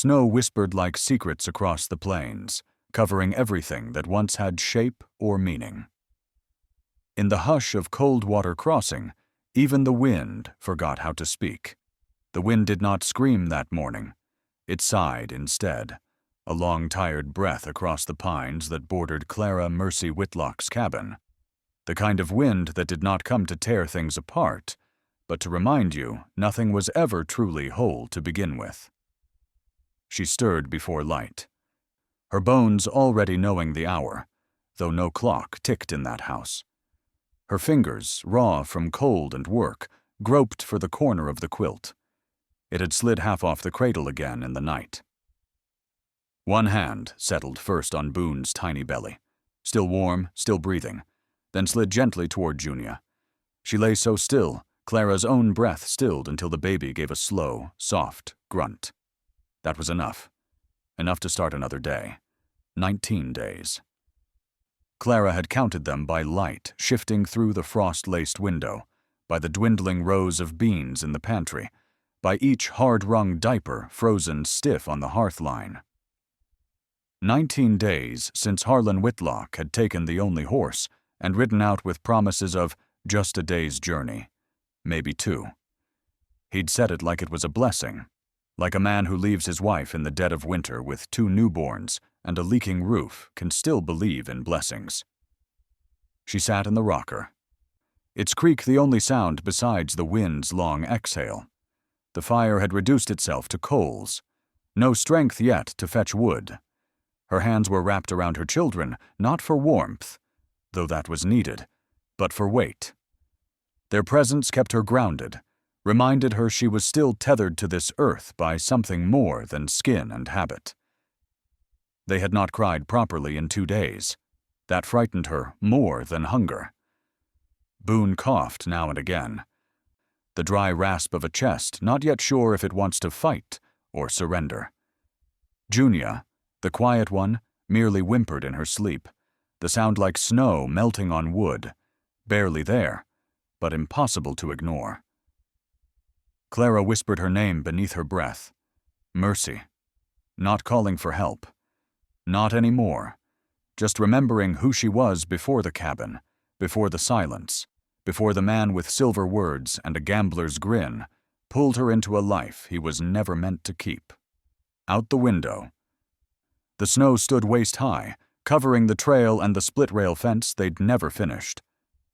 Snow whispered like secrets across the plains, covering everything that once had shape or meaning. In the hush of cold water crossing, even the wind forgot how to speak. The wind did not scream that morning. It sighed instead, a long tired breath across the pines that bordered Clara Mercy Whitlock's cabin. The kind of wind that did not come to tear things apart, but to remind you nothing was ever truly whole to begin with. She stirred before light, her bones already knowing the hour, though no clock ticked in that house. Her fingers, raw from cold and work, groped for the corner of the quilt. It had slid half off the cradle again in the night. One hand settled first on Boone's tiny belly, still warm, still breathing, then slid gently toward Junia. She lay so still, Clara's own breath stilled until the baby gave a slow, soft grunt. That was enough. Enough to start another day. 19 days. Clara had counted them by light shifting through the frost-laced window, by the dwindling rows of beans in the pantry, by each hard-wrung diaper frozen stiff on the hearth line. 19 days since Harlan Whitlock had taken the only horse and ridden out with promises of just a day's journey, maybe 2. He'd said it like it was a blessing, like a man who leaves his wife in the dead of winter with 2 newborns and a leaking roof can still believe in blessings. She sat in the rocker, its creak the only sound besides the wind's long exhale. The fire had reduced itself to coals, no strength yet to fetch wood. Her hands were wrapped around her children, not for warmth, though that was needed, but for weight. Their presence kept her grounded, reminded her she was still tethered to this earth by something more than skin and habit. They had not cried properly in 2 days. That frightened her more than hunger. Boone coughed now and again, the dry rasp of a chest not yet sure if it wants to fight or surrender. Junia, the quiet one, merely whimpered in her sleep, the sound like snow melting on wood, barely there, but impossible to ignore. Clara whispered her name beneath her breath. Mercy. Not calling for help. Not anymore. Just remembering who she was before the cabin, before the silence, before the man with silver words and a gambler's grin pulled her into a life he was never meant to keep. Out the window. The snow stood waist-high, covering the trail and the split-rail fence they'd never finished.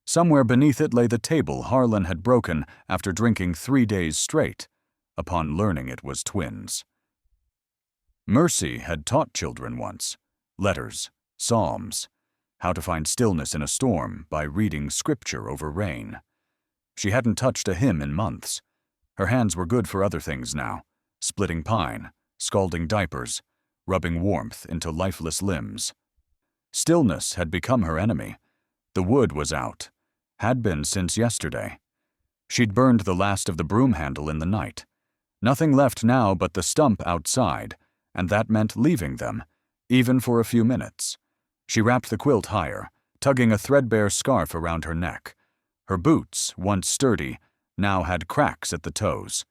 Somewhere beneath it lay the table Harlan had broken after drinking 3 days straight, upon learning it was twins. Mercy had taught children once, letters, psalms, how to find stillness in a storm by reading scripture over rain. She hadn't touched a hymn in months. Her hands were good for other things now, splitting pine, scalding diapers, rubbing warmth into lifeless limbs. Stillness had become her enemy. The wood was out, had been since yesterday. She'd burned the last of the broom handle in the night. Nothing left now but the stump outside, and that meant leaving them, even for a few minutes. She wrapped the quilt higher, tugging a threadbare scarf around her neck. Her boots, once sturdy, now had cracks at the toes.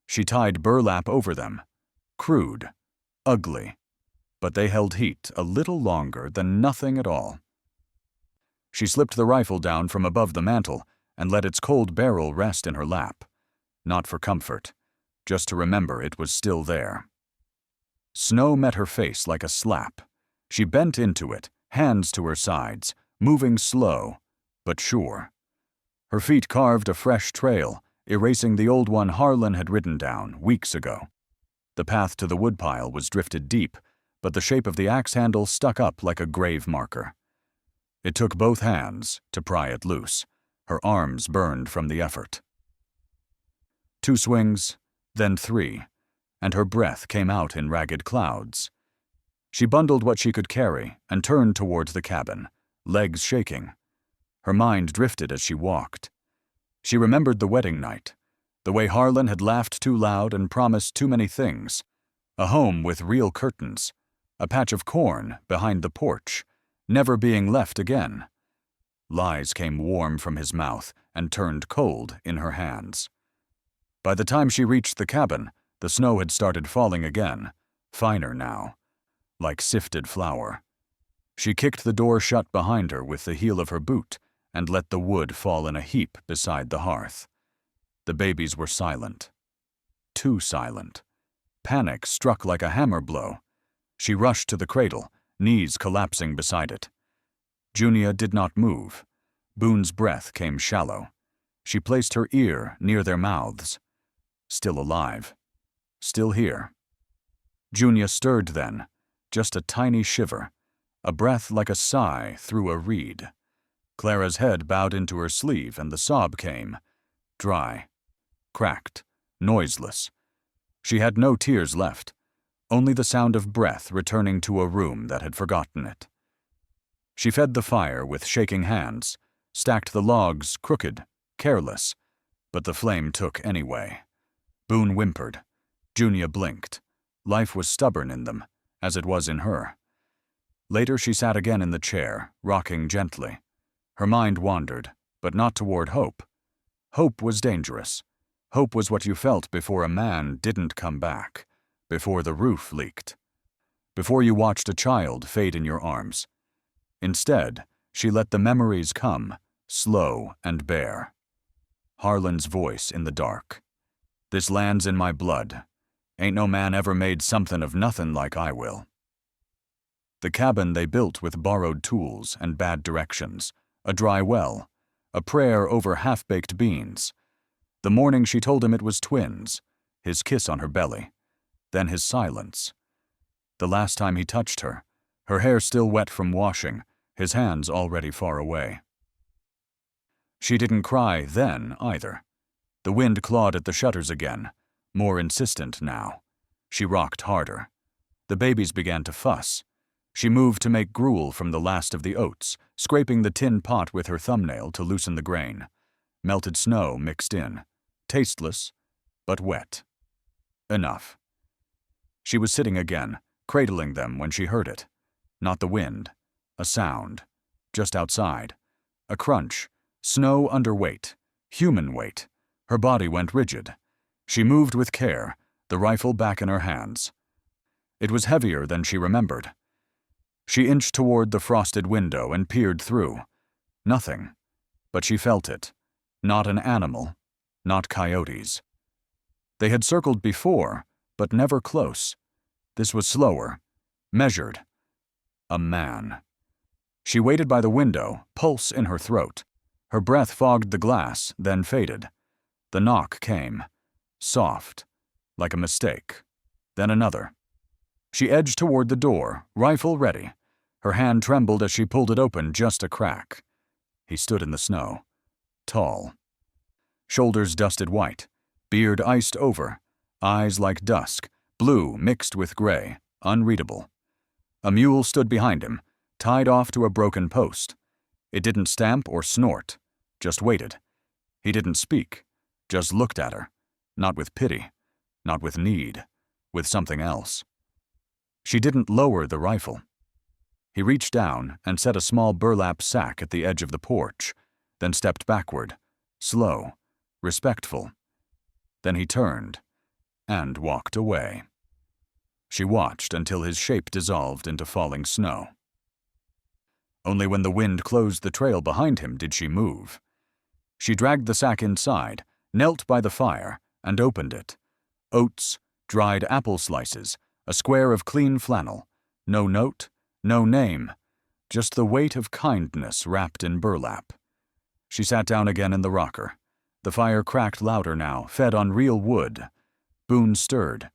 She tied burlap over them. Crude, ugly, but they held heat a little longer than nothing at all. She slipped the rifle down from above the mantel and let its cold barrel rest in her lap. Not for comfort, just to remember it was still there. Snow met her face like a slap. She bent into it, hands to her sides, moving slow, but sure. Her feet carved a fresh trail, erasing the old one Harlan had ridden down weeks ago. The path to the woodpile was drifted deep, but the shape of the axe handle stuck up like a grave marker. It took both hands to pry it loose. Her arms burned from the effort. 2 swings, then 3, and her breath came out in ragged clouds. She bundled what she could carry and turned toward the cabin, legs shaking. Her mind drifted as she walked. She remembered the wedding night, the way Harlan had laughed too loud and promised too many things, a home with real curtains, a patch of corn behind the porch, never being left again. Lies came warm from his mouth and turned cold in her hands. By the time she reached the cabin, the snow had started falling again, finer now, like sifted flour. She kicked the door shut behind her with the heel of her boot and let the wood fall in a heap beside the hearth. The babies were silent. Too silent. Panic struck like a hammer blow. She rushed to the cradle, knees collapsing beside it. Junia did not move. Boone's breath came shallow. She placed her ear near their mouths. Still alive. Still here. Junia stirred then, just a tiny shiver, a breath like a sigh through a reed. Clara's head bowed into her sleeve and the sob came, dry, cracked, noiseless. She had no tears left, only the sound of breath returning to a room that had forgotten it. She fed the fire with shaking hands, stacked the logs crooked, careless, but the flame took anyway. Boone whimpered. Junia blinked. Life was stubborn in them, as it was in her. Later she sat again in the chair, rocking gently. Her mind wandered, but not toward hope. Hope was dangerous. Hope was what you felt before a man didn't come back, before the roof leaked, before you watched a child fade in your arms. Instead, she let the memories come, slow and bare. Harlan's voice in the dark. This land's in my blood. Ain't no man ever made something of nothing like I will. The cabin they built with borrowed tools and bad directions, a dry well, a prayer over half-baked beans. The morning she told him it was twins, his kiss on her belly, then his silence. The last time he touched her, her hair still wet from washing, his hands already far away. She didn't cry then, either. The wind clawed at the shutters again, more insistent now. She rocked harder. The babies began to fuss. She moved to make gruel from the last of the oats, scraping the tin pot with her thumbnail to loosen the grain. Melted snow mixed in. Tasteless, but wet. Enough. She was sitting again, cradling them when she heard it. Not the wind. A sound. Just outside. A crunch. Snow under weight. Human weight. Her body went rigid. She moved with care, the rifle back in her hands. It was heavier than she remembered. She inched toward the frosted window and peered through. Nothing. But she felt it. Not an animal. Not coyotes. They had circled before, but never close. This was slower. Measured. A man. She waited by the window, pulse in her throat. Her breath fogged the glass, then faded. The knock came. Soft. Like a mistake. Then another. She edged toward the door, rifle ready. Her hand trembled as she pulled it open just a crack. He stood in the snow. Tall. Shoulders dusted white. Beard iced over. Eyes like dusk. Blue mixed with gray. Unreadable. A mule stood behind him, tied off to a broken post. It didn't stamp or snort. Just waited. He didn't speak. Just looked at her. Not with pity. Not with need. With something else. She didn't lower the rifle. He reached down and set a small burlap sack at the edge of the porch, then stepped backward, slow, respectful. Then he turned and walked away. She watched until his shape dissolved into falling snow. Only when the wind closed the trail behind him did she move. She dragged the sack inside, knelt by the fire, and opened it. Oats, dried apple slices, a square of clean flannel. No note, no name, just the weight of kindness wrapped in burlap. She sat down again in the rocker. The fire cracked louder now, fed on real wood. Boone stirred.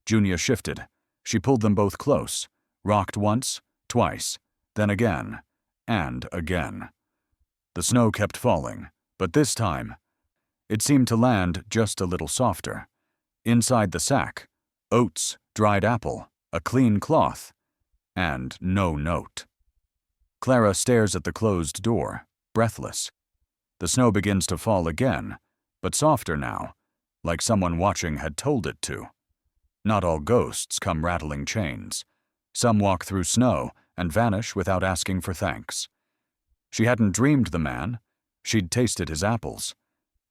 Junia shifted. She pulled them both close, rocked once, twice, then again, and again. The snow kept falling, but this time, it seemed to land just a little softer. Inside the sack, oats, dried apple, a clean cloth, and no note. Clara stares at the closed door, breathless. The snow begins to fall again, but softer now, like someone watching had told it to. Not all ghosts come rattling chains. Some walk through snow and vanish without asking for thanks. She hadn't dreamed the man. She'd tasted his apples.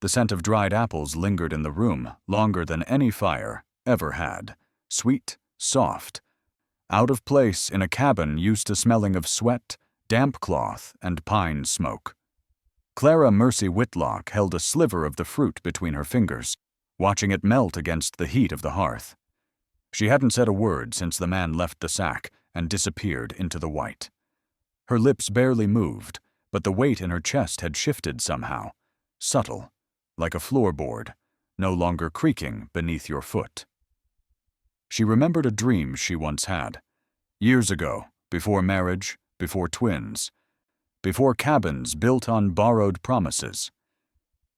The scent of dried apples lingered in the room longer than any fire ever had, sweet soft, out of place in a cabin used to smelling of sweat, damp cloth, and pine smoke. Clara Mercy Whitlock held a sliver of the fruit between her fingers, watching it melt against the heat of the hearth. She hadn't said a word since the man left the sack and disappeared into the white. Her lips barely moved, but the weight in her chest had shifted somehow, subtle, like a floorboard, no longer creaking beneath your foot. She remembered a dream she once had, years ago, before marriage, before twins, before cabins built on borrowed promises.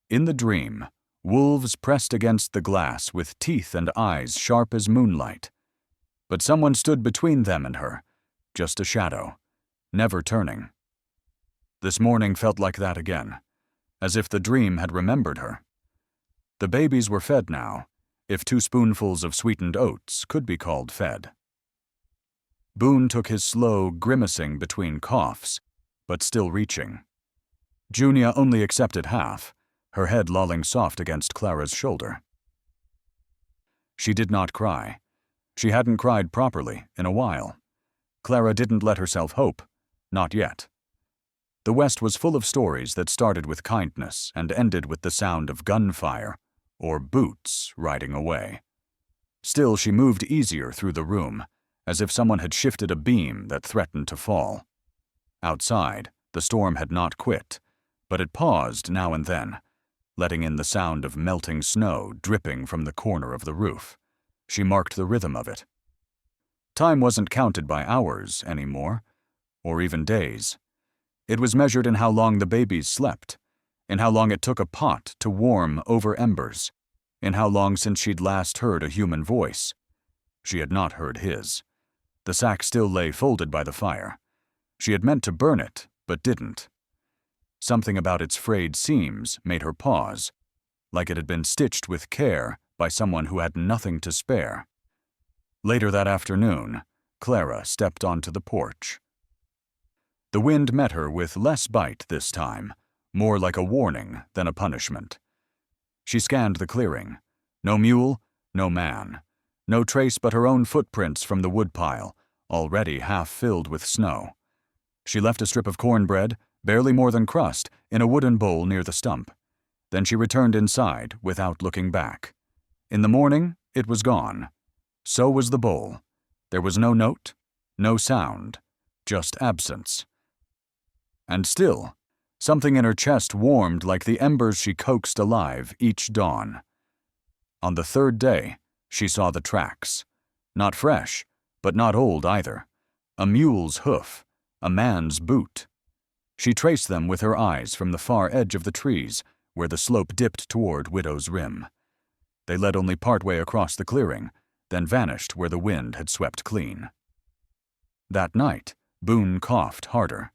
In the dream, wolves pressed against the glass with teeth and eyes sharp as moonlight. But someone stood between them and her, just a shadow, never turning. This morning felt like that again, as if the dream had remembered her. The babies were fed now, if 2 spoonfuls of sweetened oats could be called fed. Boone took his slow grimacing between coughs, but still reaching. Junia only accepted half, her head lolling soft against Clara's shoulder. She did not cry. She hadn't cried properly in a while. Clara didn't let herself hope, not yet. The West was full of stories that started with kindness and ended with the sound of gunfire or boots riding away. Still, she moved easier through the room, as if someone had shifted a beam that threatened to fall. Outside, the storm had not quit, but it paused now and then, letting in the sound of melting snow dripping from the corner of the roof. She marked the rhythm of it. Time wasn't counted by hours anymore, or even days. It was measured in how long the babies slept, in how long it took a pot to warm over embers, in how long since she'd last heard a human voice. She had not heard his. The sack still lay folded by the fire. She had meant to burn it, but didn't. Something about its frayed seams made her pause, like it had been stitched with care by someone who had nothing to spare. Later that afternoon, Clara stepped onto the porch. The wind met her with less bite this time, more like a warning than a punishment. She scanned the clearing. No mule, no man. No trace but her own footprints from the woodpile, already half filled with snow. She left a strip of cornbread, barely more than crust, in a wooden bowl near the stump. Then she returned inside without looking back. In the morning, it was gone. So was the bowl. There was no note, no sound, just absence. And still, something in her chest warmed like the embers she coaxed alive each dawn. On the 3rd day, she saw the tracks. Not fresh, but not old either. A mule's hoof, a man's boot. She traced them with her eyes from the far edge of the trees, where the slope dipped toward Widow's Rim. They led only partway across the clearing, then vanished where the wind had swept clean. That night, Boone coughed harder.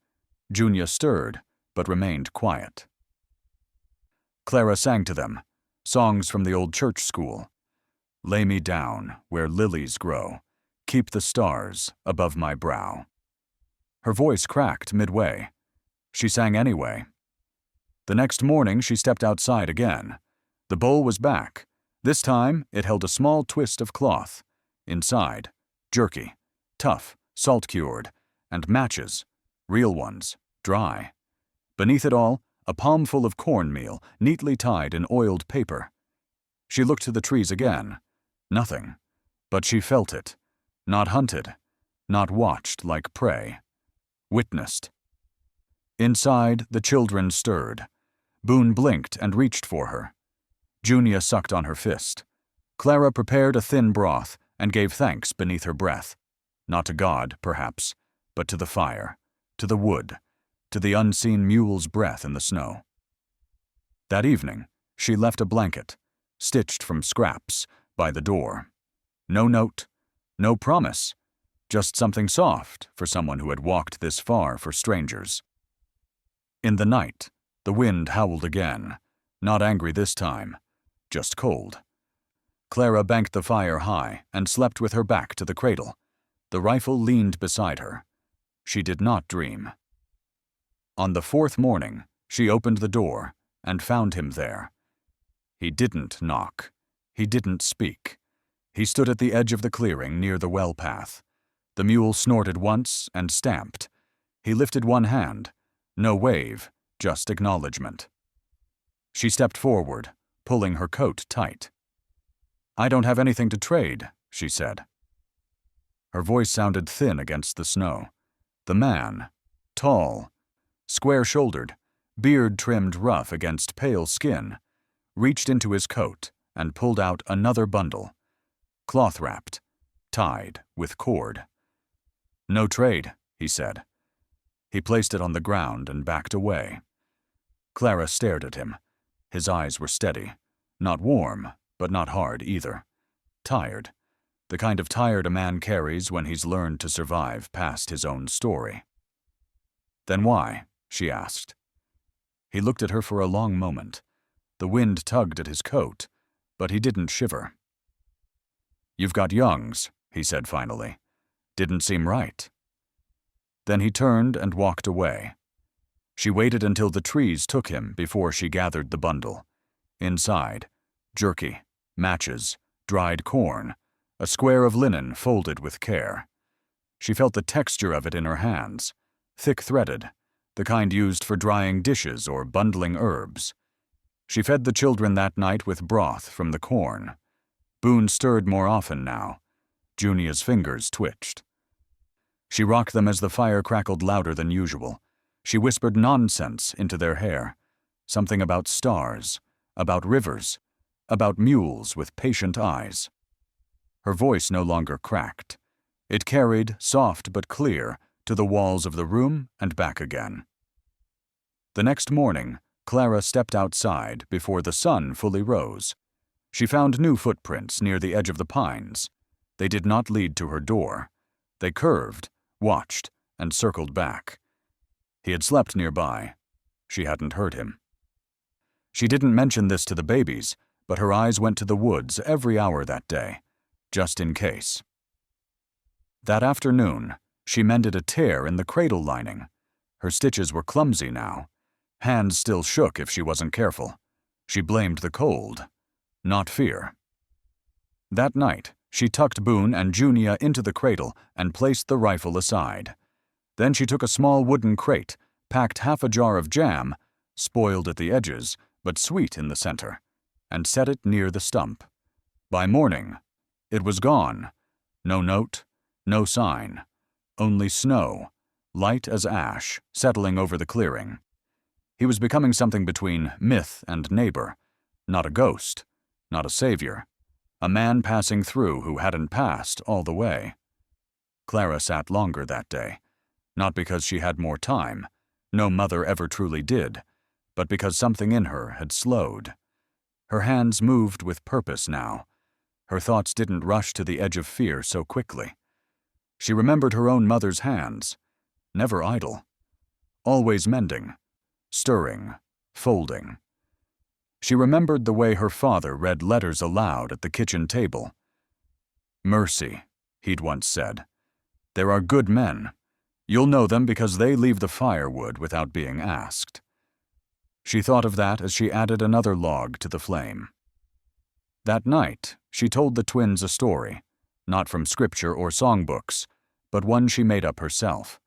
Junia stirred, but remained quiet. Clara sang to them, songs from the old church school. Lay me down where lilies grow, keep the stars above my brow. Her voice cracked midway. She sang anyway. The next morning she stepped outside again. The bowl was back. This time it held a small twist of cloth. Inside, jerky, tough, salt-cured, and matches, real ones, dry. Beneath it all, a palmful of cornmeal, neatly tied in oiled paper. She looked to the trees again. Nothing. But she felt it. Not hunted. Not watched like prey. Witnessed. Inside, the children stirred. Boone blinked and reached for her. Junia sucked on her fist. Clara prepared a thin broth and gave thanks beneath her breath. Not to God, perhaps, but to the fire, to the wood, to the unseen mule's breath in the snow. That evening, she left a blanket, stitched from scraps, by the door. No note, no promise, just something soft for someone who had walked this far for strangers. In the night, the wind howled again, not angry this time, just cold. Clara banked the fire high and slept with her back to the cradle. The rifle leaned beside her. She did not dream. On the 4th morning, she opened the door and found him there. He didn't knock. He didn't speak. He stood at the edge of the clearing near the well path. The mule snorted once and stamped. He lifted one hand. No wave, just acknowledgement. She stepped forward, pulling her coat tight. "I don't have anything to trade," she said. Her voice sounded thin against the snow. The man, tall, square-shouldered, beard trimmed rough against pale skin, reached into his coat and pulled out another bundle, cloth-wrapped, tied with cord. "No trade," he said. He placed it on the ground and backed away. Clara stared at him. His eyes were steady, not warm, but not hard either. Tired. The kind of tired a man carries when he's learned to survive past his own story. "Then why?" she asked. He looked at her for a long moment. The wind tugged at his coat, but he didn't shiver. "You've got youngs," he said finally. "Didn't seem right." Then he turned and walked away. She waited until the trees took him before she gathered the bundle. Inside, jerky, matches, dried corn, a square of linen folded with care. She felt the texture of it in her hands, thick-threaded, the kind used for drying dishes or bundling herbs. She fed the children that night with broth from the corn. Boone stirred more often now. Junia's fingers twitched. She rocked them as the fire crackled louder than usual. She whispered nonsense into their hair. Something about stars, about rivers, about mules with patient eyes. Her voice no longer cracked. It carried, soft but clear, to the walls of the room and back again. The next morning, Clara stepped outside before the sun fully rose. She found new footprints near the edge of the pines. They did not lead to her door. They curved, watched, and circled back. He had slept nearby. She hadn't heard him. She didn't mention this to the babies, but her eyes went to the woods every hour that day, just in case. That afternoon, she mended a tear in the cradle lining. Her stitches were clumsy now. Hands still shook if she wasn't careful. She blamed the cold, not fear. That night, she tucked Boone and Junia into the cradle and placed the rifle aside. Then she took a small wooden crate, packed half a jar of jam, spoiled at the edges, but sweet in the center, and set it near the stump. By morning, it was gone. No note, no sign. Only snow, light as ash, settling over the clearing. He was becoming something between myth and neighbor. Not a ghost, not a savior. A man passing through who hadn't passed all the way. Clara sat longer that day. Not because she had more time, no mother ever truly did, but because something in her had slowed. Her hands moved with purpose now. Her thoughts didn't rush to the edge of fear so quickly. She remembered her own mother's hands, never idle, always mending, stirring, folding. She remembered the way her father read letters aloud at the kitchen table. "Mercy," he'd once said. "There are good men. You'll know them because they leave the firewood without being asked." She thought of that as she added another log to the flame. That night, she told the twins a story, not from scripture or songbooks, but one she made up herself.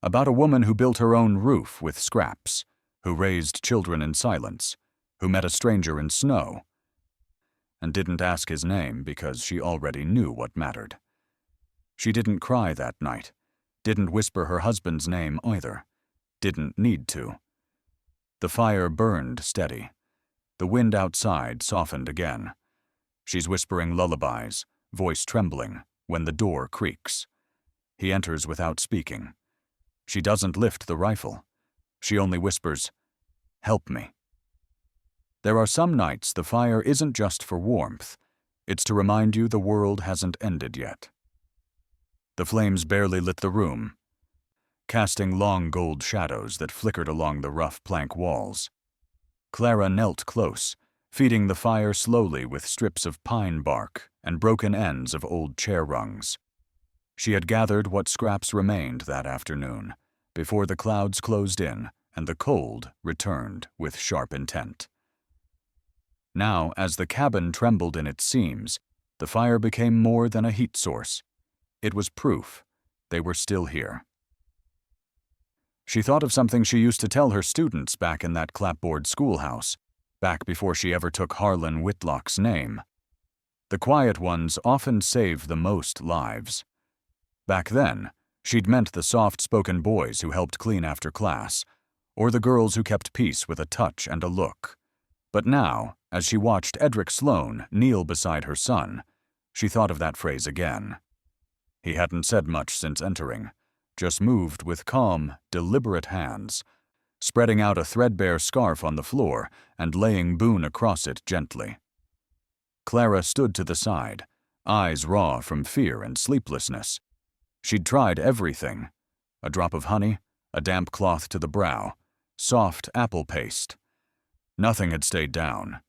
About a woman who built her own roof with scraps, who raised children in silence, who met a stranger in snow, and didn't ask his name because she already knew what mattered. She didn't cry that night. Didn't whisper her husband's name either. Didn't need to. The fire burned steady. The wind outside softened again. She's whispering lullabies, voice trembling, when the door creaks. He enters without speaking. She doesn't lift the rifle. She only whispers, "Help me." There are some nights the fire isn't just for warmth. It's to remind you the world hasn't ended yet. The flames barely lit the room, casting long gold shadows that flickered along the rough plank walls. Clara knelt close, feeding the fire slowly with strips of pine bark and broken ends of old chair rungs. She had gathered what scraps remained that afternoon, before the clouds closed in and the cold returned with sharp intent. Now, as the cabin trembled in its seams, the fire became more than a heat source. It was proof they were still here. She thought of something she used to tell her students back in that clapboard schoolhouse, back before she ever took Harlan Whitlock's name. The quiet ones often save the most lives. Back then, she'd meant the soft-spoken boys who helped clean after class, or the girls who kept peace with a touch and a look. But now, as she watched Edric Sloan kneel beside her son, she thought of that phrase again. He hadn't said much since entering, just moved with calm, deliberate hands, spreading out a threadbare scarf on the floor and laying Boone across it gently. Clara stood to the side, eyes raw from fear and sleeplessness. She'd tried everything: a drop of honey, a damp cloth to the brow, soft apple paste. Nothing had stayed down.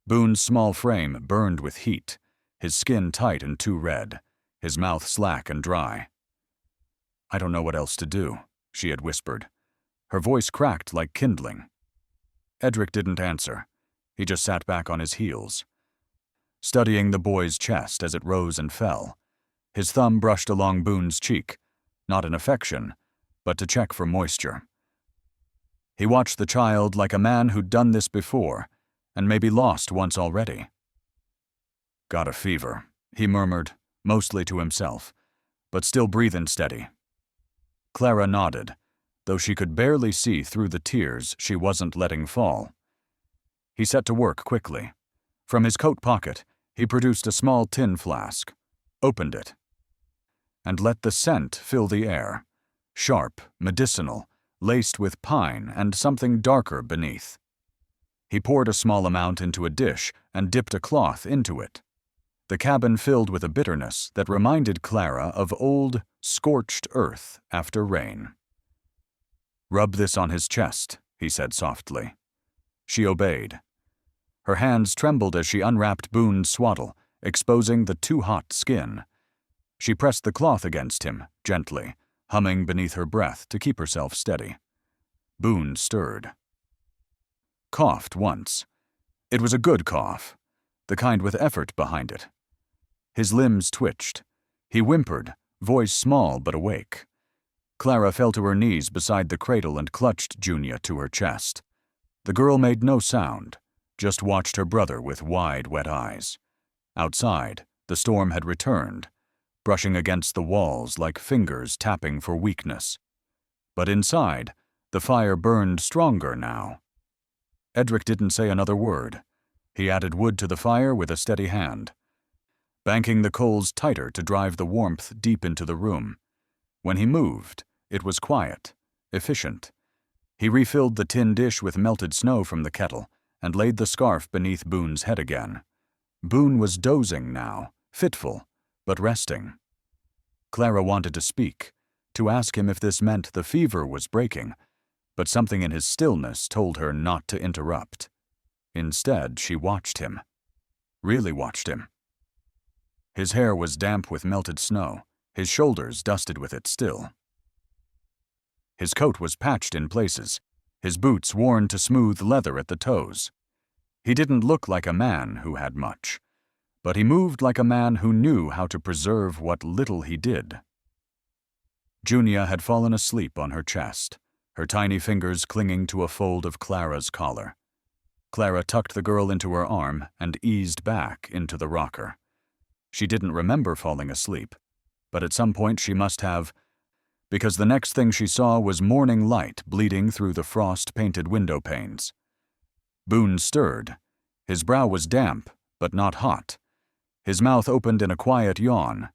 Boone's small frame burned with heat, his skin tight and too red, his mouth slack and dry. "I don't know what else to do," she had whispered. Her voice cracked like kindling. Edric didn't answer. He just sat back on his heels, studying the boy's chest as it rose and fell. His thumb brushed along Boone's cheek, not in affection, but to check for moisture. He watched the child like a man who'd done this before, and maybe lost once already. "Got a fever," he murmured, mostly to himself, but still breathing steady. Clara nodded, though she could barely see through the tears she wasn't letting fall. He set to work quickly. From his coat pocket, he produced a small tin flask, opened it, and let the scent fill the air, sharp, medicinal, laced with pine and something darker beneath. He poured a small amount into a dish and dipped a cloth into it. The cabin filled with a bitterness that reminded Clara of old, scorched earth after rain. "Rub this on his chest," he said softly. She obeyed. Her hands trembled as she unwrapped Boone's swaddle, exposing the too-hot skin. She pressed the cloth against him, gently, humming beneath her breath to keep herself steady. Boone stirred. Coughed once. It was a good cough, the kind with effort behind it. His limbs twitched. He whimpered, voice small but awake. Clara fell to her knees beside the cradle and clutched Junia to her chest. The girl made no sound, just watched her brother with wide, wet eyes. Outside, the storm had returned, brushing against the walls like fingers tapping for weakness. But inside, the fire burned stronger now. Edric didn't say another word. He added wood to the fire with a steady hand, banking the coals tighter to drive the warmth deep into the room. When he moved, it was quiet, efficient. He refilled the tin dish with melted snow from the kettle and laid the scarf beneath Boone's head again. Boone was dozing now, fitful, but resting. Clara wanted to speak, to ask him if this meant the fever was breaking, but something in his stillness told her not to interrupt. Instead, she watched him. Really watched him. His hair was damp with melted snow, his shoulders dusted with it still. His coat was patched in places, his boots worn to smooth leather at the toes. He didn't look like a man who had much, but he moved like a man who knew how to preserve what little he did. Junia had fallen asleep on her chest, her tiny fingers clinging to a fold of Clara's collar. Clara tucked the girl into her arm and eased back into the rocker. She didn't remember falling asleep, but at some point she must have, because the next thing she saw was morning light bleeding through the frost-painted window panes. Boone stirred. His brow was damp, but not hot. His mouth opened in a quiet yawn.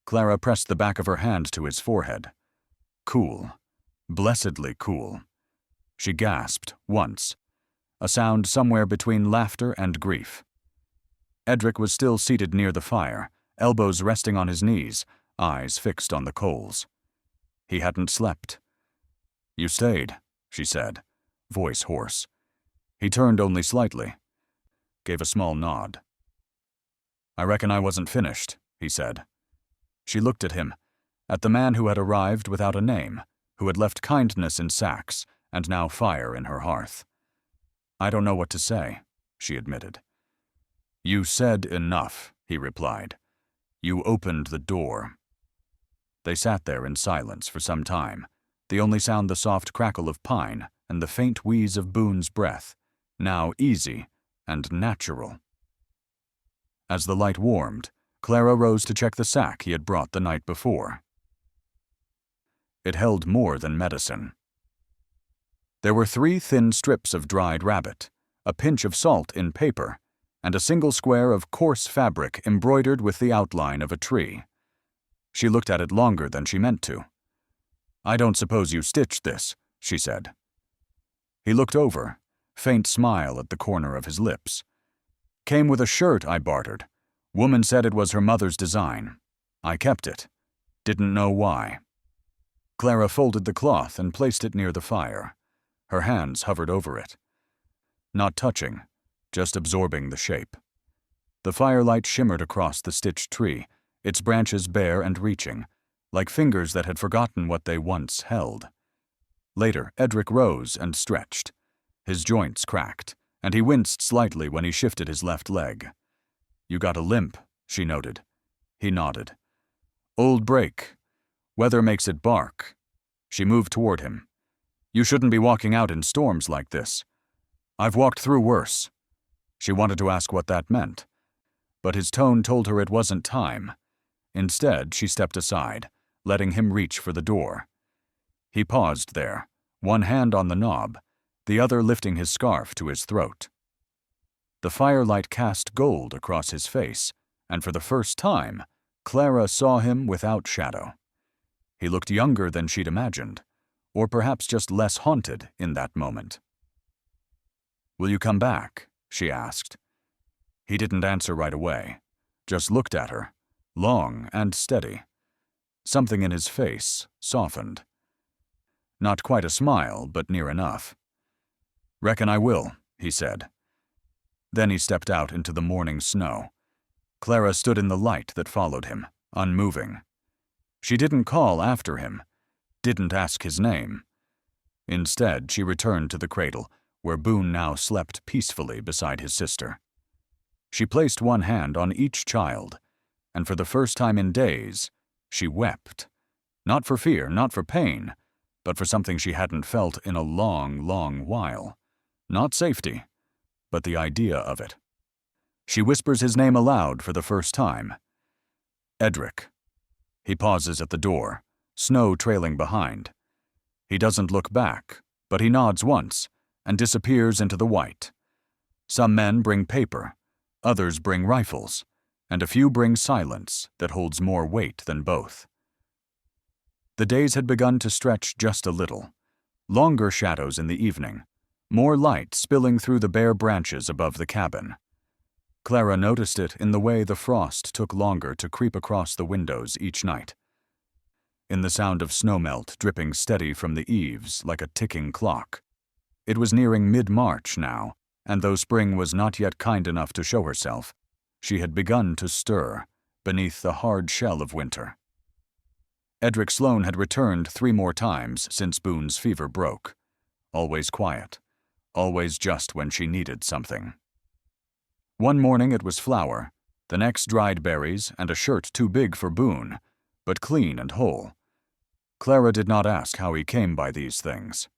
Clara pressed the back of her hand to his forehead. Cool. Blessedly cool. She gasped, once. A sound somewhere between laughter and grief. Edric was still seated near the fire, elbows resting on his knees, eyes fixed on the coals. He hadn't slept. "You stayed," she said, voice hoarse. He turned only slightly. Gave a small nod. "I reckon I wasn't finished," he said. She looked at him, at the man who had arrived without a name, who had left kindness in sacks and now fire in her hearth. "I don't know what to say," she admitted. "You said enough," he replied. "You opened the door." They sat there in silence for some time, the only sound the soft crackle of pine and the faint wheeze of Boone's breath, now easy and natural. As the light warmed, Clara rose to check the sack he had brought the night before. It held more than medicine. There were 3 thin strips of dried rabbit, a pinch of salt in paper, and a single square of coarse fabric embroidered with the outline of a tree. She looked at it longer than she meant to. "I don't suppose you stitched this," she said. He looked over, faint smile at the corner of his lips. "Came with a shirt I bartered. Woman said it was her mother's design. I kept it. Didn't know why." Clara folded the cloth and placed it near the fire. Her hands hovered over it. Not touching, just absorbing the shape. The firelight shimmered across the stitched tree, its branches bare and reaching, like fingers that had forgotten what they once held. Later, Edric rose and stretched. His joints cracked, and he winced slightly when he shifted his left leg. "You got a limp," she noted. He nodded. "Old break. Weather makes it bark." She moved toward him. "You shouldn't be walking out in storms like this. I've walked through worse." She wanted to ask what that meant, but his tone told her it wasn't time. Instead, she stepped aside, letting him reach for the door. He paused there, one hand on the knob, the other lifting his scarf to his throat. The firelight cast gold across his face, and for the first time, Clara saw him without shadow. He looked younger than she'd imagined, or perhaps just less haunted in that moment. "Will you come back?" she asked. He didn't answer right away, just looked at her, long and steady. Something in his face softened. Not quite a smile, but near enough. "Reckon I will," he said. Then he stepped out into the morning snow. Clara stood in the light that followed him, unmoving. She didn't call after him, didn't ask his name. Instead, she returned to the cradle, where Boone now slept peacefully beside his sister. She placed one hand on each child, and for the first time in days, she wept. Not for fear, not for pain, but for something she hadn't felt in a long, long while. Not safety, but the idea of it. She whispers his name aloud for the first time. "Edric." He pauses at the door, snow trailing behind. He doesn't look back, but he nods once and disappears into the white. Some men bring paper, others bring rifles, and a few bring silence that holds more weight than both. The days had begun to stretch just a little. Longer shadows in the evening, more light spilling through the bare branches above the cabin. Clara noticed it in the way the frost took longer to creep across the windows each night. In the sound of snowmelt dripping steady from the eaves like a ticking clock. It was nearing mid-March now, and though spring was not yet kind enough to show herself, she had begun to stir beneath the hard shell of winter. Edric Sloane had returned 3 more times since Boone's fever broke. Always quiet, always just when she needed something. One morning it was flour, the next dried berries and a shirt too big for Boone, but clean and whole. Clara did not ask how he came by these things.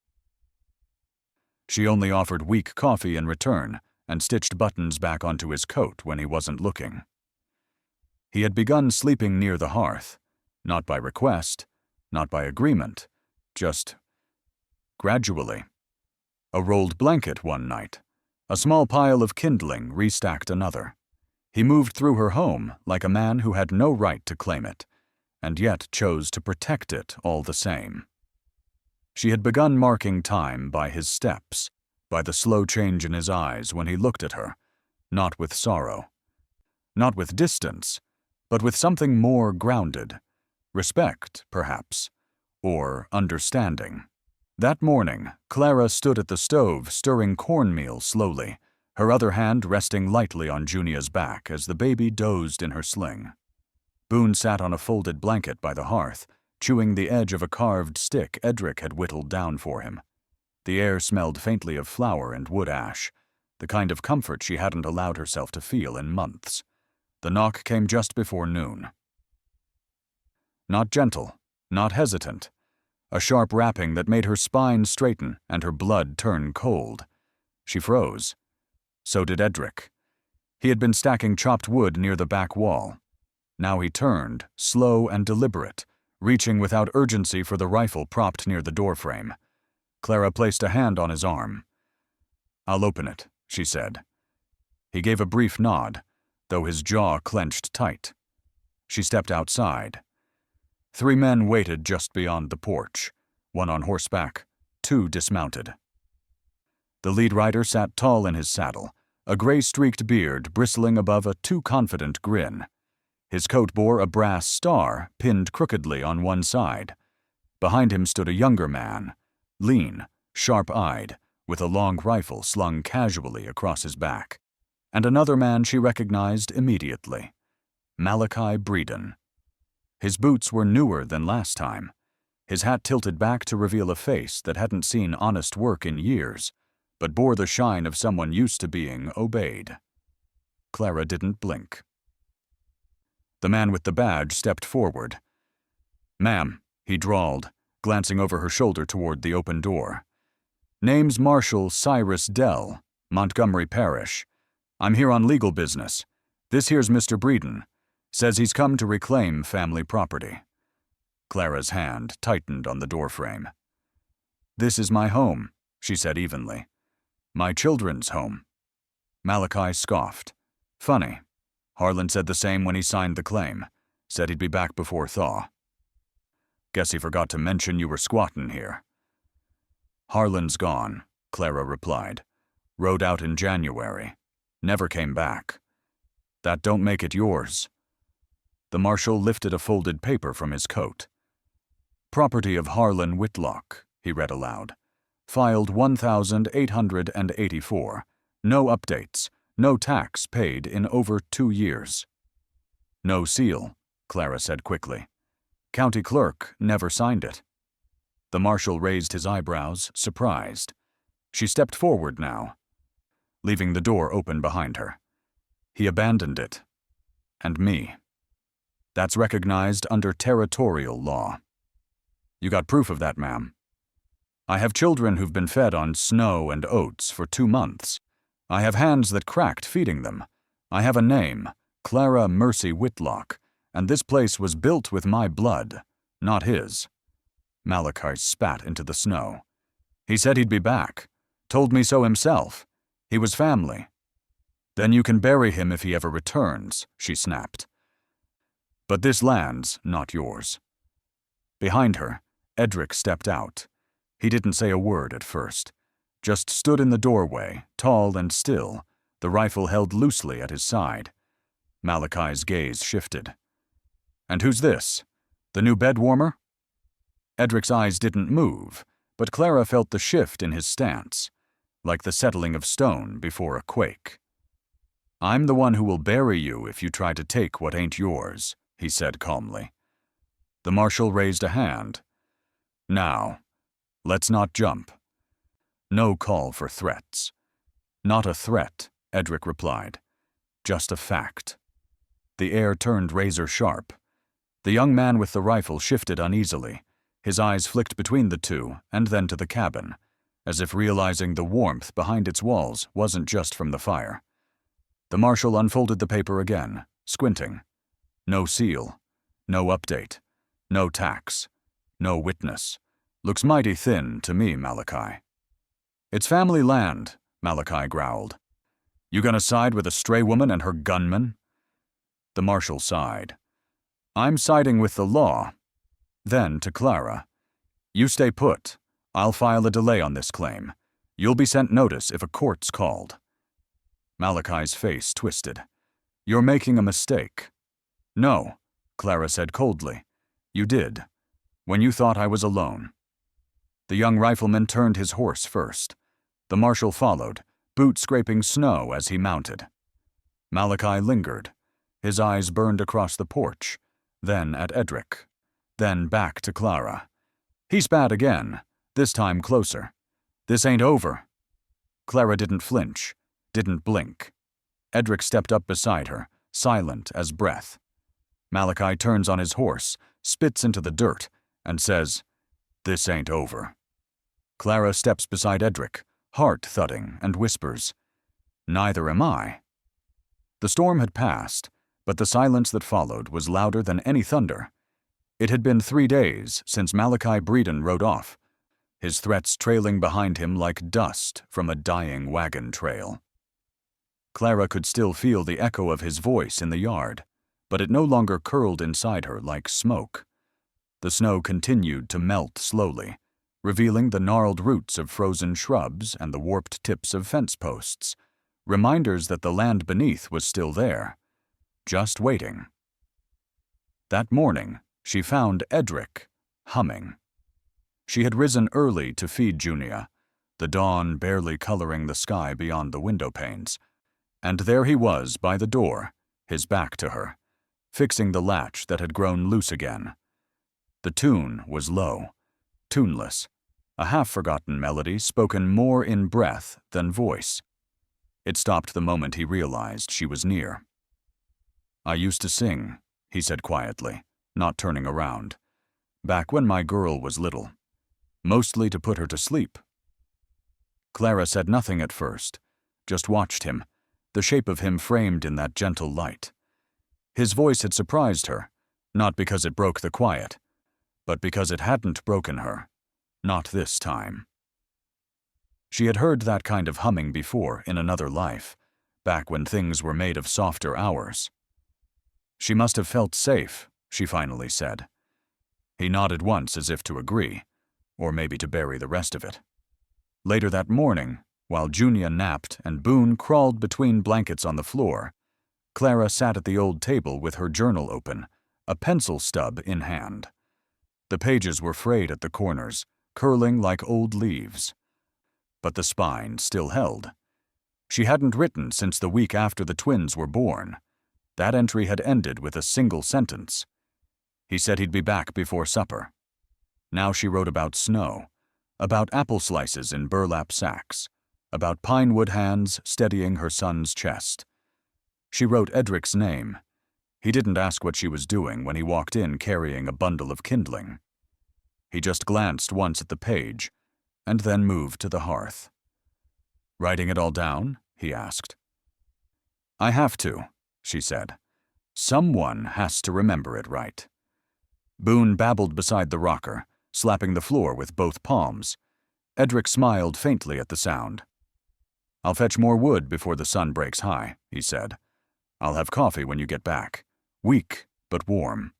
She only offered weak coffee in return and stitched buttons back onto his coat when he wasn't looking. He had begun sleeping near the hearth, not by request, not by agreement, just gradually. A rolled blanket one night, a small pile of kindling restacked another. He moved through her home like a man who had no right to claim it, and yet chose to protect it all the same. She had begun marking time by his steps, by the slow change in his eyes when he looked at her, not with sorrow, not with distance, but with something more grounded, respect, perhaps, or understanding. That morning, Clara stood at the stove stirring cornmeal slowly, her other hand resting lightly on Junia's back as the baby dozed in her sling. Boone sat on a folded blanket by the hearth, chewing the edge of a carved stick Edric had whittled down for him. The air smelled faintly of flour and wood ash, the kind of comfort she hadn't allowed herself to feel in months. The knock came just before noon. Not gentle, not hesitant. A sharp rapping that made her spine straighten and her blood turn cold. She froze. So did Edric. He had been stacking chopped wood near the back wall. Now he turned, slow and deliberate, reaching without urgency for the rifle propped near the doorframe. Clara placed a hand on his arm. "I'll open it," she said. He gave a brief nod, though his jaw clenched tight. She stepped outside. 3 men waited just beyond the porch, 1 on horseback, 2 dismounted. The lead rider sat tall in his saddle, a gray-streaked beard bristling above a too-confident grin. His coat bore a brass star pinned crookedly on one side. Behind him stood a younger man, lean, sharp-eyed, with a long rifle slung casually across his back. And another man she recognized immediately, Malachi Breeden. His boots were newer than last time, his hat tilted back to reveal a face that hadn't seen honest work in years, but bore the shine of someone used to being obeyed. Clara didn't blink. The man with the badge stepped forward. "Ma'am," he drawled, glancing over her shoulder toward the open door. "Name's Marshal Cyrus Dell, Montgomery Parish. I'm here on legal business. This here's Mr. Breeden. Says he's come to reclaim family property." Clara's hand tightened on the doorframe. "This is my home," she said evenly. "My children's home." Malachi scoffed. "Funny. Harlan said the same when he signed the claim. Said he'd be back before thaw. Guess he forgot to mention you were squatting here." "Harlan's gone," Clara replied. "Rode out in January. Never came back. That don't make it yours." The marshal lifted a folded paper from his coat. "Property of Harlan Whitlock," he read aloud. "Filed 1,884. No updates. No tax paid in over 2 years." "No seal," Clara said quickly. "County clerk never signed it." The marshal raised his eyebrows, surprised. She stepped forward now, leaving the door open behind her. "He abandoned it. And me. That's recognized under territorial law. You got proof of that, ma'am? I have children who've been fed on snow and oats for 2 months. I have hands that cracked feeding them. I have a name, Clara Mercy Whitlock, and this place was built with my blood, not his." Malachi spat into the snow. "He said he'd be back. Told me so himself. He was family." "Then you can bury him if he ever returns," she snapped. "But this land's not yours." Behind her, Edric stepped out. He didn't say a word at first, just stood in the doorway, tall and still, the rifle held loosely at his side. Malachi's gaze shifted. "And who's this? The new bed warmer?" Edric's eyes didn't move, but Clara felt the shift in his stance, like the settling of stone before a quake. "I'm the one who will bury you if you try to take what ain't yours," he said calmly. The marshal raised a hand. "Now, let's not jump." No call for threats. "Not a threat," Edric replied. "Just a fact." The air turned razor sharp. The young man with the rifle shifted uneasily. His eyes flicked between the two and then to the cabin, as if realizing the warmth behind its walls wasn't just from the fire. The marshal unfolded the paper again, squinting. No seal. No update. No tax. No witness. Looks mighty thin to me, Malachi. "It's family land," Malachi growled. "You gonna side with a stray woman and her gunman?" The marshal sighed. "I'm siding with the law." Then to Clara. "You stay put. I'll file a delay on this claim. You'll be sent notice if a court's called." Malachi's face twisted. "You're making a mistake." "No," Clara said coldly. "You did. When you thought I was alone." The young rifleman turned his horse first. The marshal followed, boot scraping snow as he mounted. Malachi lingered. His eyes burned across the porch, then at Edric, then back to Clara. He spat again, this time closer. "This ain't over." Clara didn't flinch, didn't blink. Edric stepped up beside her, silent as breath. Malachi turns on his horse, spits into the dirt, and says, "This ain't over." Clara steps beside Edric, heart thudding, and whispers, "Neither am I." The storm had passed, but the silence that followed was louder than any thunder. It had been 3 days since Malachi Breeden rode off, his threats trailing behind him like dust from a dying wagon trail. Clara could still feel the echo of his voice in the yard, but it no longer curled inside her like smoke. The snow continued to melt slowly, revealing the gnarled roots of frozen shrubs and the warped tips of fence posts, reminders that the land beneath was still there, just waiting. That morning, she found Edric humming. She had risen early to feed Junia, the dawn barely coloring the sky beyond the window panes, and there he was by the door, his back to her, fixing the latch that had grown loose again. The tune was low, tuneless, a half-forgotten melody spoken more in breath than voice. It stopped the moment he realized she was near. "I used to sing," he said quietly, not turning around, "back when my girl was little. Mostly to put her to sleep." Clara said nothing at first, just watched him, the shape of him framed in that gentle light. His voice had surprised her, not because it broke the quiet, but because it hadn't broken her, not this time. She had heard that kind of humming before in another life, back when things were made of softer hours. She must have felt safe, she finally said. He nodded once as if to agree, or maybe to bury the rest of it. Later that morning, while Junia napped and Boone crawled between blankets on the floor, Clara sat at the old table with her journal open, a pencil stub in hand. The pages were frayed at the corners, curling like old leaves. But the spine still held. She hadn't written since the week after the twins were born. That entry had ended with a single sentence. He said he'd be back before supper. Now she wrote about snow, about apple slices in burlap sacks, about pine wood hands steadying her son's chest. She wrote Edric's name. He didn't ask what she was doing when he walked in carrying a bundle of kindling. He just glanced once at the page, and then moved to the hearth. "Writing it all down?" he asked. "I have to," she said. "Someone has to remember it right." Boone babbled beside the rocker, slapping the floor with both palms. Edric smiled faintly at the sound. "I'll fetch more wood before the sun breaks high," he said. "I'll have coffee when you get back. Weak, but warm."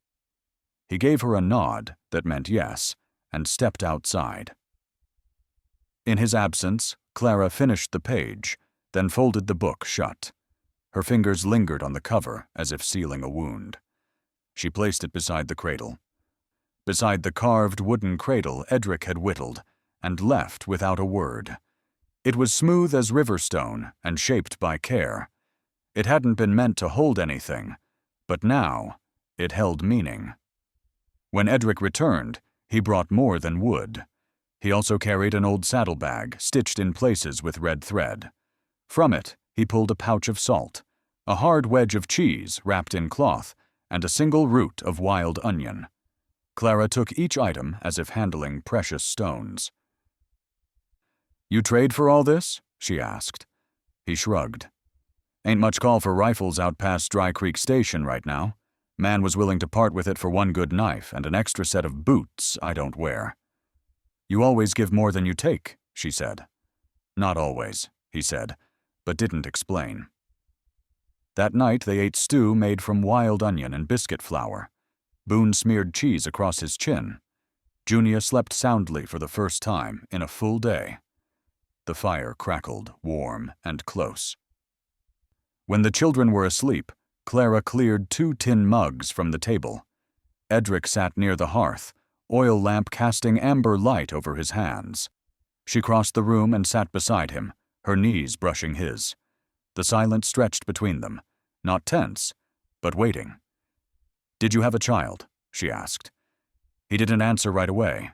He gave her a nod that meant yes, and stepped outside. In his absence, Clara finished the page, then folded the book shut. Her fingers lingered on the cover as if sealing a wound. She placed it beside the cradle. Beside the carved wooden cradle Edric had whittled, and left without a word. It was smooth as river stone and shaped by care. It hadn't been meant to hold anything, but now it held meaning. When Edric returned, he brought more than wood. He also carried an old saddlebag stitched in places with red thread. From it, he pulled a pouch of salt, a hard wedge of cheese wrapped in cloth, and a single root of wild onion. Clara took each item as if handling precious stones. "You trade for all this?" she asked. He shrugged. "Ain't much call for rifles out past Dry Creek Station right now. Man was willing to part with it for one good knife and an extra set of boots I don't wear." "You always give more than you take," she said. "Not always," he said, but didn't explain. That night they ate stew made from wild onion and biscuit flour. Boone smeared cheese across his chin. Junia slept soundly for the first time in a full day. The fire crackled, warm and close. When the children were asleep, Clara cleared 2 tin mugs from the table. Edric sat near the hearth, oil lamp casting amber light over his hands. She crossed the room and sat beside him, her knees brushing his. The silence stretched between them, not tense, but waiting. "Did you have a child?" she asked. He didn't answer right away.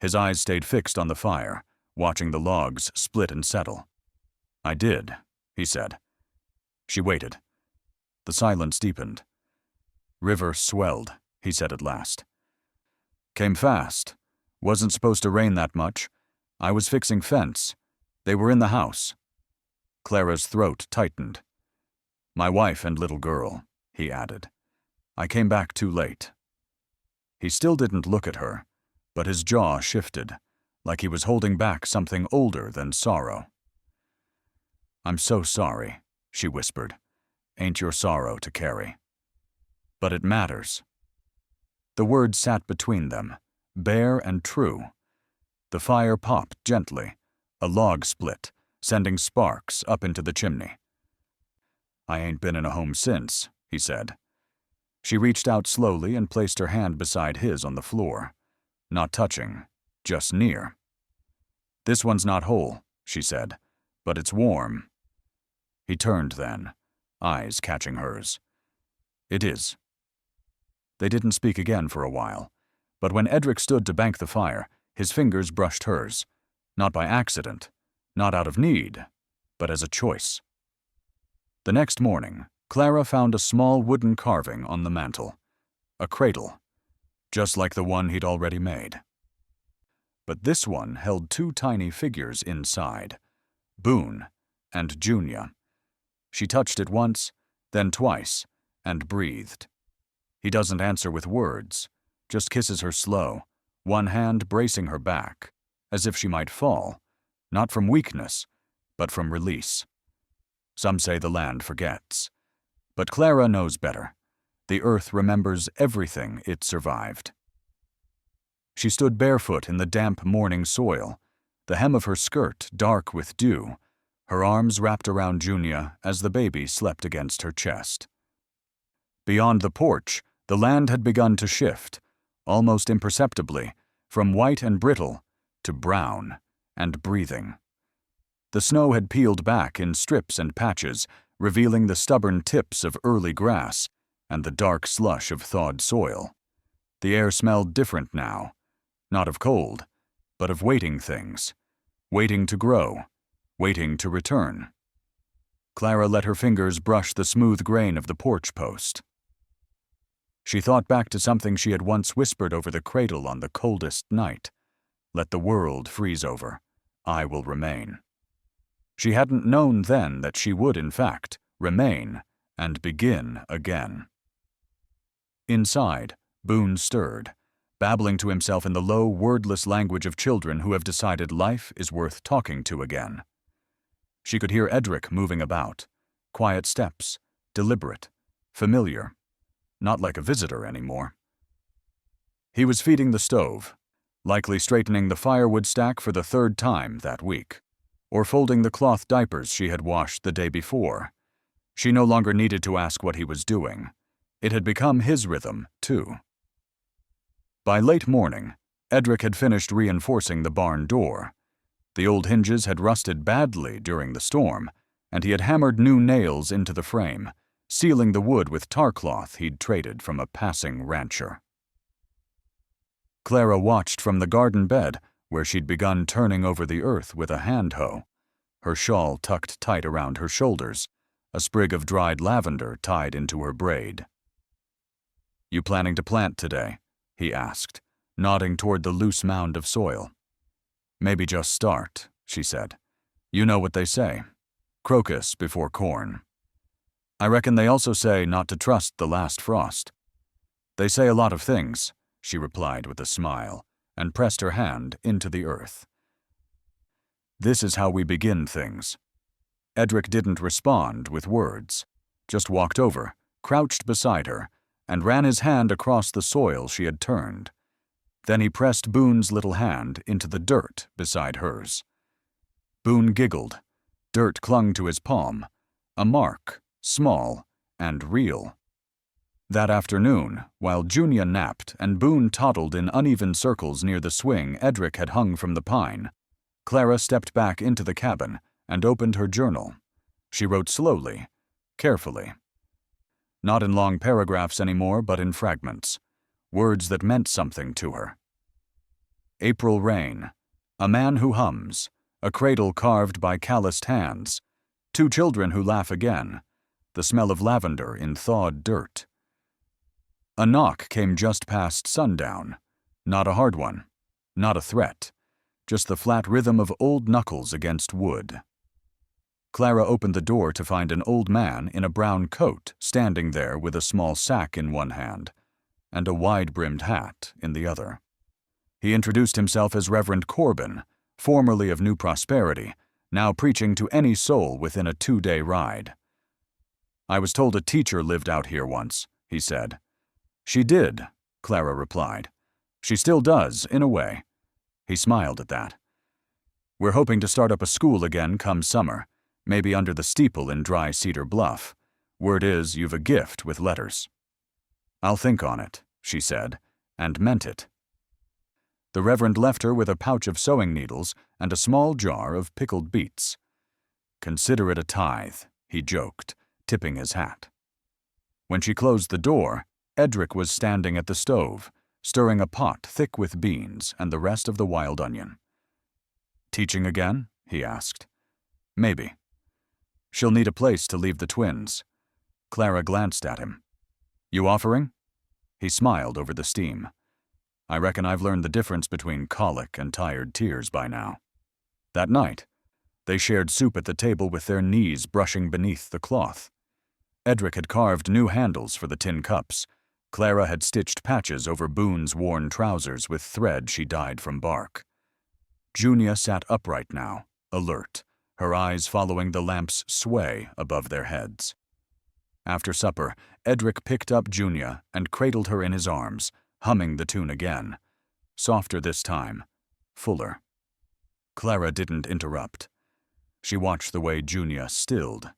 His eyes stayed fixed on the fire, watching the logs split and settle. "I did," he said. She waited. The silence deepened. "River swelled," he said at last. "Came fast. Wasn't supposed to rain that much. I was fixing fence. They were in the house." Clara's throat tightened. "My wife and little girl," he added. "I came back too late." He still didn't look at her, but his jaw shifted, like he was holding back something older than sorrow. "I'm so sorry," she whispered. "Ain't your sorrow to carry. But it matters." The words sat between them, bare and true. The fire popped gently. A log split, sending sparks up into the chimney. "I ain't been in a home since," he said. She reached out slowly and placed her hand beside his on the floor. Not touching, just near. "This one's not whole," she said, "but it's warm." He turned then, eyes catching hers. "It is." They didn't speak again for a while, but when Edric stood to bank the fire, his fingers brushed hers, not by accident, not out of need, but as a choice. The next morning, Clara found a small wooden carving on the mantel, a cradle, just like the one he'd already made. But this one held two tiny figures inside, Boone and Junia. She touched it once, then twice, and breathed. He doesn't answer with words, just kisses her slow, one hand bracing her back, as if she might fall, not from weakness, but from release. Some say the land forgets. But Clara knows better. The earth remembers everything it survived. She stood barefoot in the damp morning soil, the hem of her skirt dark with dew, her arms wrapped around Junia as the baby slept against her chest. Beyond the porch, the land had begun to shift, almost imperceptibly, from white and brittle to brown and breathing. The snow had peeled back in strips and patches, revealing the stubborn tips of early grass and the dark slush of thawed soil. The air smelled different now, not of cold, but of waiting things, waiting to grow, waiting to return. Clara let her fingers brush the smooth grain of the porch post. She thought back to something she had once whispered over the cradle on the coldest night. "Let the world freeze over. I will remain." She hadn't known then that she would, in fact, remain and begin again. Inside, Boone stirred, babbling to himself in the low, wordless language of children who have decided life is worth talking to again. She could hear Edric moving about, quiet steps, deliberate, familiar, not like a visitor anymore. He was feeding the stove, likely straightening the firewood stack for the third time that week, or folding the cloth diapers she had washed the day before. She no longer needed to ask what he was doing. It had become his rhythm, too. By late morning, Edric had finished reinforcing the barn door. The old hinges had rusted badly during the storm, and he had hammered new nails into the frame, sealing the wood with tar cloth he'd traded from a passing rancher. Clara watched from the garden bed, where she'd begun turning over the earth with a hand hoe, her shawl tucked tight around her shoulders, a sprig of dried lavender tied into her braid. "You planning to plant today?" he asked, nodding toward the loose mound of soil. "Maybe just start," she said. "You know what they say. Crocus before corn. I reckon they also say not to trust the last frost." "They say a lot of things," she replied with a smile, and pressed her hand into the earth. "This is how we begin things." Edric didn't respond with words, just walked over, crouched beside her, and ran his hand across the soil she had turned. Then he pressed Boone's little hand into the dirt beside hers. Boone giggled. Dirt clung to his palm, a mark, small and real. That afternoon, while Junia napped and Boone toddled in uneven circles near the swing Edric had hung from the pine, Clara stepped back into the cabin and opened her journal. She wrote slowly, carefully. Not in long paragraphs anymore, but in fragments, words that meant something to her. April rain, a man who hums, a cradle carved by calloused hands, 2 children who laugh again, the smell of lavender in thawed dirt. A knock came just past sundown. Not a hard one, not a threat, just the flat rhythm of old knuckles against wood. Clara opened the door to find an old man in a brown coat standing there with a small sack in one hand and a wide-brimmed hat in the other. He introduced himself as Reverend Corbin, formerly of New Prosperity, now preaching to any soul within a 2-day ride. "I was told a teacher lived out here once," he said. "She did," Clara replied. "She still does, in a way." He smiled at that. "We're hoping to start up a school again come summer, maybe under the steeple in Dry Cedar Bluff. Word is you've a gift with letters." "I'll think on it," she said, and meant it. The Reverend left her with a pouch of sewing needles and a small jar of pickled beets. "Consider it a tithe," he joked, tipping his hat. When she closed the door, Edric was standing at the stove, stirring a pot thick with beans and the rest of the wild onion. "Teaching again?" he asked. "Maybe. She'll need a place to leave the twins." Clara glanced at him. "You offering?" He smiled over the steam. "I reckon I've learned the difference between colic and tired tears by now." That night, they shared soup at the table with their knees brushing beneath the cloth. Edric had carved new handles for the tin cups. Clara had stitched patches over Boone's worn trousers with thread she dyed from bark. Junia sat upright now, alert, her eyes following the lamp's sway above their heads. After supper, Edric picked up Junia and cradled her in his arms, humming the tune again. Softer this time, fuller. Clara didn't interrupt. She watched the way Junia stilled.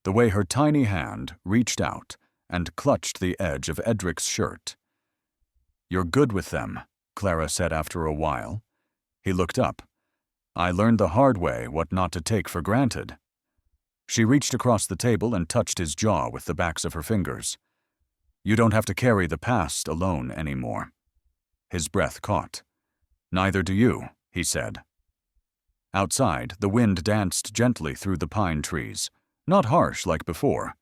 The way her tiny hand reached out and clutched the edge of Edric's shirt. "You're good with them," Clara said after a while. He looked up. "I learned the hard way what not to take for granted." She reached across the table and touched his jaw with the backs of her fingers. "You don't have to carry the past alone anymore." His breath caught. "Neither do you," he said. Outside, the wind danced gently through the pine trees, not harsh like before,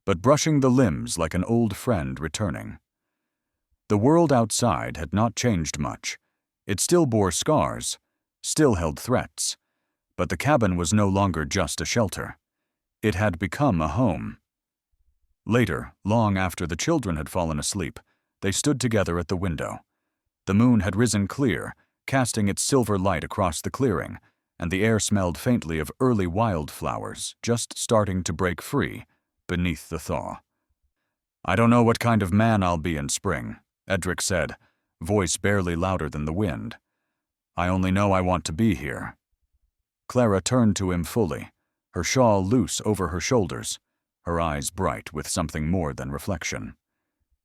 but brushing the limbs like an old friend returning. The world outside had not changed much. It still bore scars, still held threats, but the cabin was no longer just a shelter. It had become a home. Later, long after the children had fallen asleep, they stood together at the window. The moon had risen clear, casting its silver light across the clearing, and the air smelled faintly of early wildflowers just starting to break free beneath the thaw. "I don't know what kind of man I'll be in spring," Edric said, voice barely louder than the wind. "I only know I want to be here." Clara turned to him fully, her shawl loose over her shoulders, her eyes bright with something more than reflection.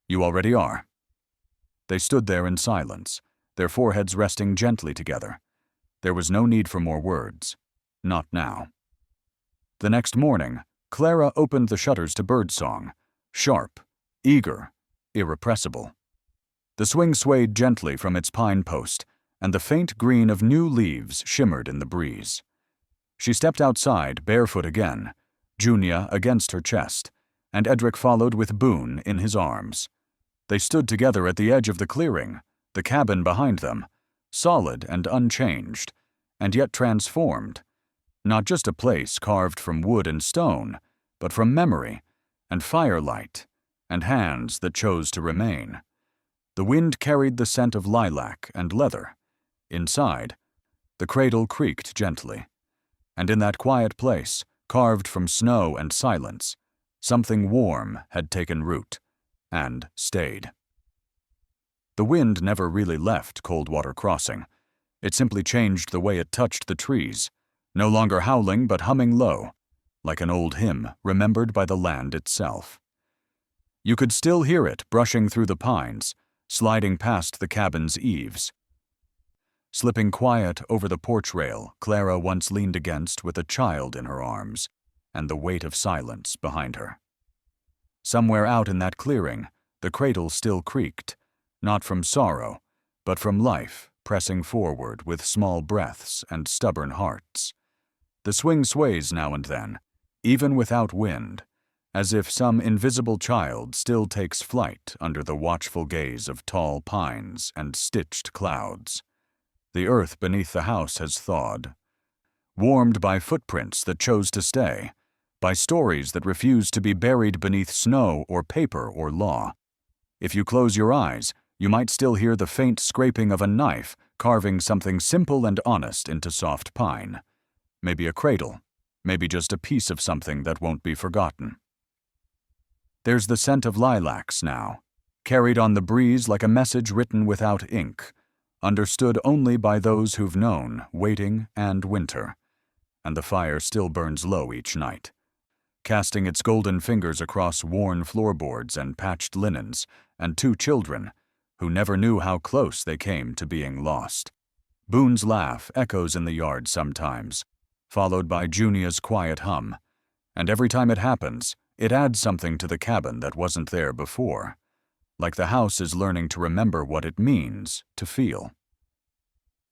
"You already are." They stood there in silence, their foreheads resting gently together. There was no need for more words. Not now. The next morning, Clara opened the shutters to birdsong, sharp, eager, irrepressible. The swing swayed gently from its pine post, and the faint green of new leaves shimmered in the breeze. She stepped outside, barefoot again, Junia against her chest, and Edric followed with Boone in his arms. They stood together at the edge of the clearing, the cabin behind them, solid and unchanged, and yet transformed. Not just a place carved from wood and stone, but from memory, and firelight, and hands that chose to remain. The wind carried the scent of lilac and leather. Inside, the cradle creaked gently. And in that quiet place, carved from snow and silence, something warm had taken root, and stayed. The wind never really left Coldwater Crossing. It simply changed the way it touched the trees, no longer howling but humming low, like an old hymn remembered by the land itself. You could still hear it brushing through the pines, sliding past the cabin's eaves. Slipping quiet over the porch rail Clara once leaned against with a child in her arms, and the weight of silence behind her. Somewhere out in that clearing, the cradle still creaked, not from sorrow, but from life pressing forward with small breaths and stubborn hearts. The swing sways now and then, even without wind, as if some invisible child still takes flight under the watchful gaze of tall pines and stitched clouds. The earth beneath the house has thawed, warmed by footprints that chose to stay, by stories that refuse to be buried beneath snow or paper or law. If you close your eyes, you might still hear the faint scraping of a knife carving something simple and honest into soft pine. Maybe a cradle, maybe just a piece of something that won't be forgotten. There's the scent of lilacs now, carried on the breeze like a message written without ink, understood only by those who've known waiting and winter. And the fire still burns low each night, casting its golden fingers across worn floorboards and patched linens, and 2 children who never knew how close they came to being lost. Boone's laugh echoes in the yard sometimes, followed by Junia's quiet hum, and every time it happens, it adds something to the cabin that wasn't there before, like the house is learning to remember what it means to feel.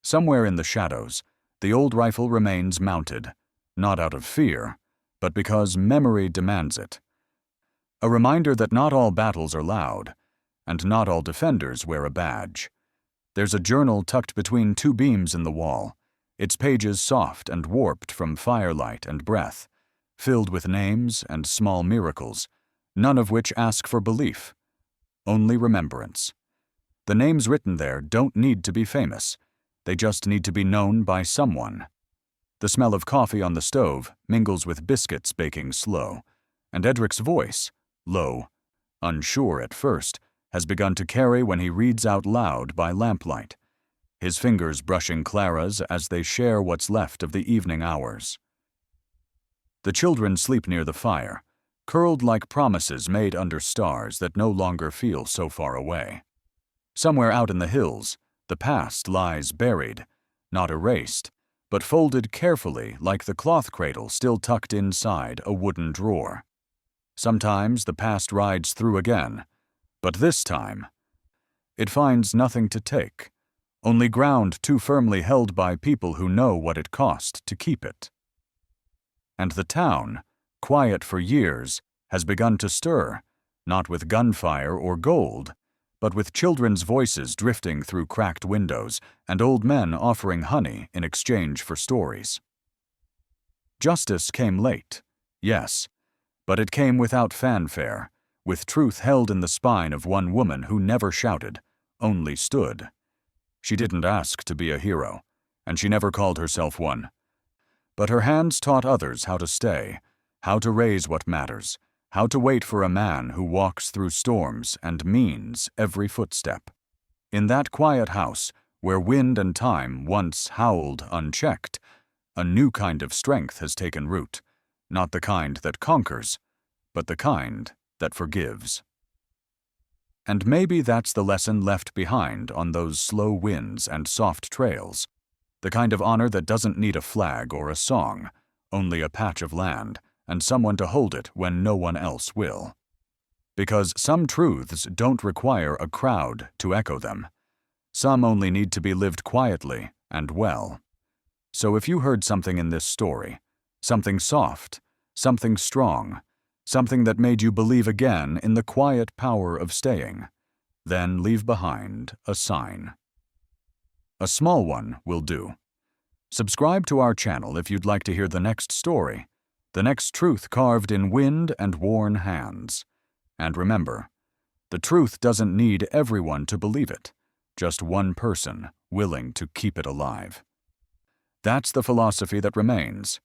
Somewhere in the shadows, the old rifle remains mounted, not out of fear, but because memory demands it. A reminder that not all battles are loud, and not all defenders wear a badge. There's a journal tucked between 2 beams in the wall, its pages soft and warped from firelight and breath, filled with names and small miracles, none of which ask for belief, only remembrance. The names written there don't need to be famous, they just need to be known by someone. The smell of coffee on the stove mingles with biscuits baking slow, and Edric's voice, low, unsure at first, has begun to carry when he reads out loud by lamplight, his fingers brushing Clara's as they share what's left of the evening hours. The children sleep near the fire, curled like promises made under stars that no longer feel so far away. Somewhere out in the hills, the past lies buried, not erased, but folded carefully like the cloth cradle still tucked inside a wooden drawer. Sometimes the past rides through again, but this time, it finds nothing to take, only ground too firmly held by people who know what it cost to keep it. And the town, quiet for years, has begun to stir, not with gunfire or gold, but with children's voices drifting through cracked windows and old men offering honey in exchange for stories. Justice came late, yes, but it came without fanfare, with truth held in the spine of one woman who never shouted, only stood. She didn't ask to be a hero, and she never called herself one. But her hands taught others how to stay, how to raise what matters, how to wait for a man who walks through storms and means every footstep. In that quiet house, where wind and time once howled unchecked, a new kind of strength has taken root, not the kind that conquers, but the kind that forgives. And maybe that's the lesson left behind on those slow winds and soft trails, the kind of honor that doesn't need a flag or a song, only a patch of land and someone to hold it when no one else will. Because some truths don't require a crowd to echo them. Some only need to be lived quietly and well. So if you heard something in this story, something soft, something strong, something that made you believe again in the quiet power of staying, then leave behind a sign. A small one will do. Subscribe to our channel if you'd like to hear the next story, the next truth carved in wind and worn hands. And remember, the truth doesn't need everyone to believe it, just one person willing to keep it alive. That's the philosophy that remains,